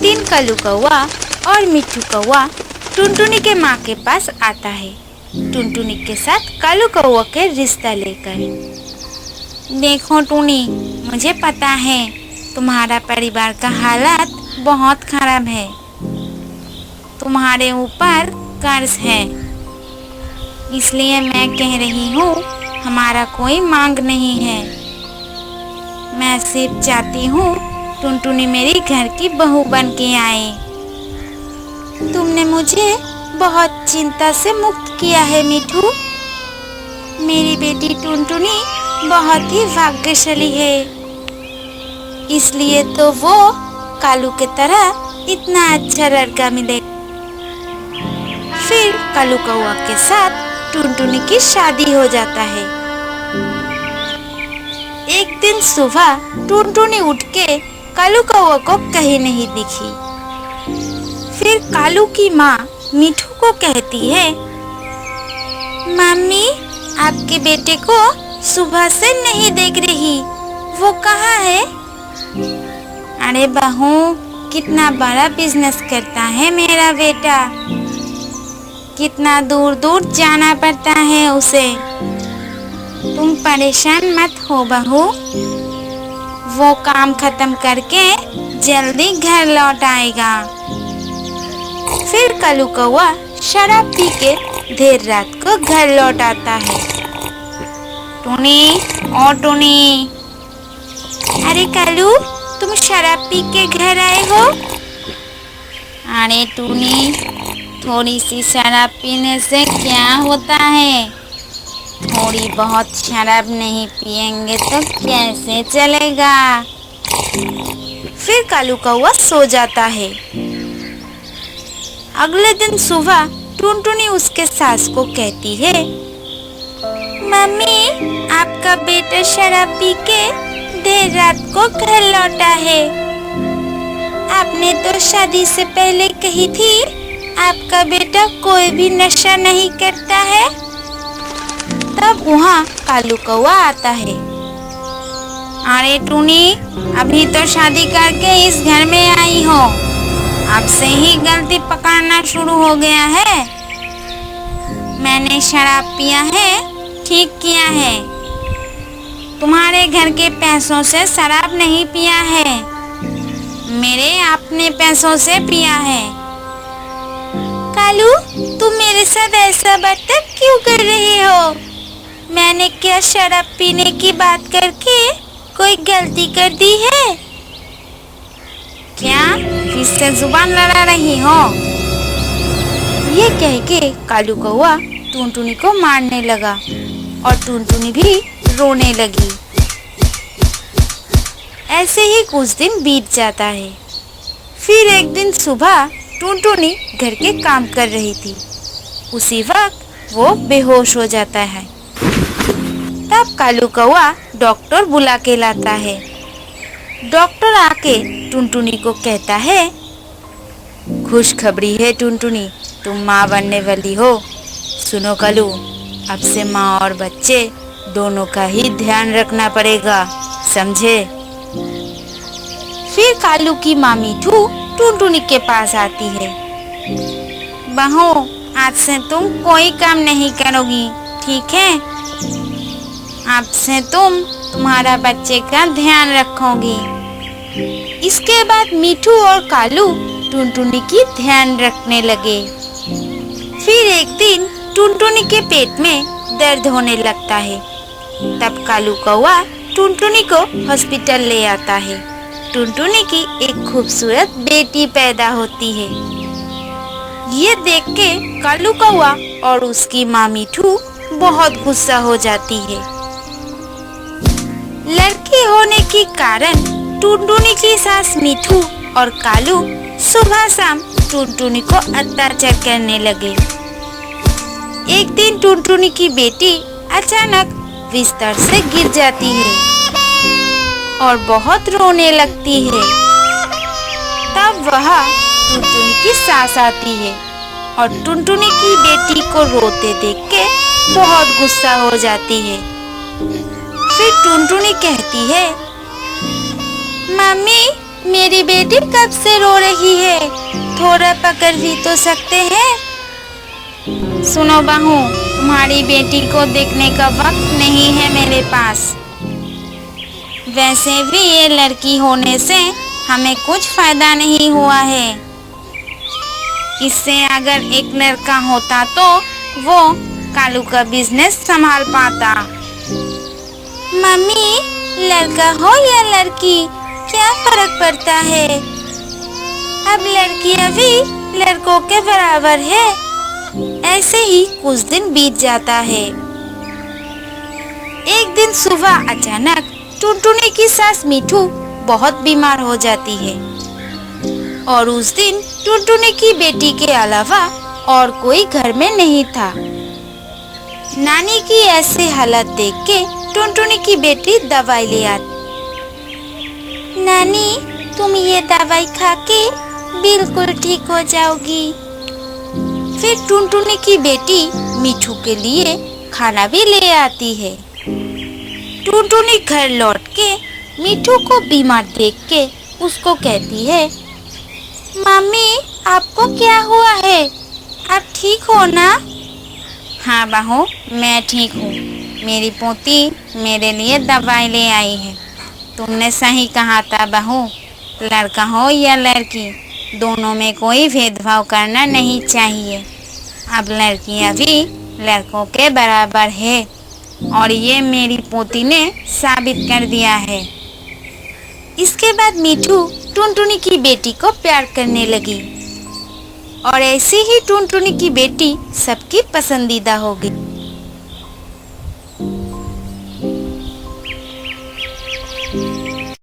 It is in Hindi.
दिन कालू कौवा और मिट्ठू कौवा टुनटुनी के माँ के पास आता है, टुनटुनी के साथ कालू कौवा के रिश्ता लेकर। देखो टुनी, मुझे पता है तुम्हारा परिवार का हालात बहुत खराब है, तुम्हारे ऊपर कर्ज है, इसलिए मैं कह रही हूँ हमारा कोई मांग नहीं है। मैं सिर्फ चाहती हूँ टुनटुनी मेरी घर की बहू बन के आए। तुमने मुझे बहुत चिंता से मुक्त किया है मिठू। मेरी बेटी टुनटुनी बहुत ही भाग्यशाली है, इसलिए तो वो कालू के तरह इतना अच्छा लड़का मिले। फिर कालू कौवा के साथ टुनटुनी की शादी हो जाता है। एक दिन सुबह टुनटुनी उठ के कालू कौवा को कहीं नहीं दिखी। फिर कालू की माँ मिठू को कहती है, मम्मी आपके बेटे को सुबह से नहीं देख रही, वो कहाँ है? अरे बहू, कितना बड़ा बिजनेस करता है मेरा बेटा, कितना दूर दूर जाना पड़ता है उसे। तुम परेशान मत हो बहू, वो काम खत्म करके जल्दी घर लौट आएगा। फिर कालू कौवा शराब पी के देर रात को घर लौट आता है। टुनी, ओ टुनी। अरे कालू, तुम शराब पी के घर आए हो? अरे टुनी, थोड़ी सी शराब पीने से क्या होता है, थोड़ी बहुत शराब नहीं पिएंगे तो कैसे चलेगा। फिर कालू कौवा सो जाता है। अगले दिन सुबह टुनटुनी उसके सास को कहती है, मम्मी आपका बेटा शराब पी के देर रात को घर लौटा है। आपने तो शादी से पहले कही थी आपका बेटा कोई भी नशा नहीं करता है। तब वहाँ कालू कौवा आता है। अरे टुनी, अभी तो शादी करके इस घर में आई हो, अब से ही गलती पकड़ना शुरू हो गया है। मैंने शराब पिया है, ठीक किया है, तुम्हारे घर के पैसों से शराब नहीं पिया है, मेरे अपने पैसों से पिया है। कालू, तुम मेरे साथ ऐसा बर्ताव क्यों कर रही हो? मैंने क्या शराब पीने की बात करके कोई गलती कर दी है? क्या फिर से जुबान लड़ा रही हो? ये कह के कालू कौवा टुनटुनी को मारने लगा और टुनटुनी भी रोने लगी। ऐसे ही कुछ दिन बीत जाता है। फिर एक दिन सुबह टुनटुनी घर के काम कर रही थी, उसी वक्त वो बेहोश हो जाता है। तब कालू कौवा डॉक्टर बुला के लाता है। डॉक्टर आके टुनटुनी को कहता है, खुशखबरी है टुनटुनी, तुम माँ बनने वाली हो। सुनो कालू, अब से माँ और बच्चे दोनों का ही ध्यान रखना पड़ेगा, समझे? फिर कालू की माँ मिठू टुनटुनी के पास आती है। बहू, आज से तुम कोई काम नहीं करोगी, ठीक है? अब से तुम तुम्हारा बच्चे का ध्यान रखोगी। इसके बाद मिठू और कालू टुनटुनी की ध्यान रखने लगे। फिर एक दिन टुनटुनी के पेट में दर्द होने लगता है। तब कालू कौवा टुनटुनी को हॉस्पिटल ले आता है। टुनटुनी की एक खूबसूरत बेटी पैदा होती है। ये देख के कालू कौवा और उसकी माँ मिठू बहुत गुस्सा हो जाती है। लड़की होने के कारण टुनटुनी की सास मिठू और कालू सुबह शाम टुनटुनी को अत्याचार करने लगे। एक दिन टुनटुनी की बेटी अचानक बिस्तर से गिर जाती है और बहुत रोने लगती है। तब वह टुनटुनी की सास आती है और टुनटुनी की बेटी को रोते देख के बहुत गुस्सा हो जाती है। फिर टुनटुनी कहती है, मम्मी मेरी बेटी कब से रो रही है, थोड़ा पकड़ भी तो सकते हैं। सुनो बहू, तुम्हारी बेटी को देखने का वक्त नहीं है मेरे पास। वैसे भी ये लड़की होने से हमें कुछ फायदा नहीं हुआ है। इससे अगर एक लड़का होता तो वो कालू का बिजनेस संभाल पाता। मम्मी, लड़का हो या लड़की, क्या फर्क पड़ता है? अब लड़कियां भी लड़कों के बराबर है। ऐसे ही कुछ दिन बीत जाता है। एक दिन सुबह अचानक टुनटुनी की सास मीठू बहुत बीमार हो जाती है और उस दिन टुनटुनी की बेटी के अलावा और कोई घर में नहीं था। नानी की ऐसे हालत देख के टुनटुनी की बेटी दवाई ले आती। नानी, तुम ये दवाई खा के बिल्कुल ठीक हो जाओगी। फिर टुनटुनी की बेटी मीठू के लिए खाना भी ले आती है। टुनटुनी घर लौट के मीठू को बीमार देख के उसको कहती है, मम्मी, आपको क्या हुआ है? आप ठीक हो ना? हाँ बहू, मैं ठीक हूँ। मेरी पोती मेरे लिए दवाई ले आई है। तुमने सही कहा था बहू, लड़का हो या लड़की, दोनों में कोई भेदभाव करना नहीं चाहिए। अब लड़कियां भी लड़कों के बराबर है और ये मेरी पोती ने साबित कर दिया है। इसके बाद मीठू टुनटुनी की बेटी को प्यार करने लगी और ऐसे ही टुनटुनी की बेटी सबकी पसंदीदा हो गई।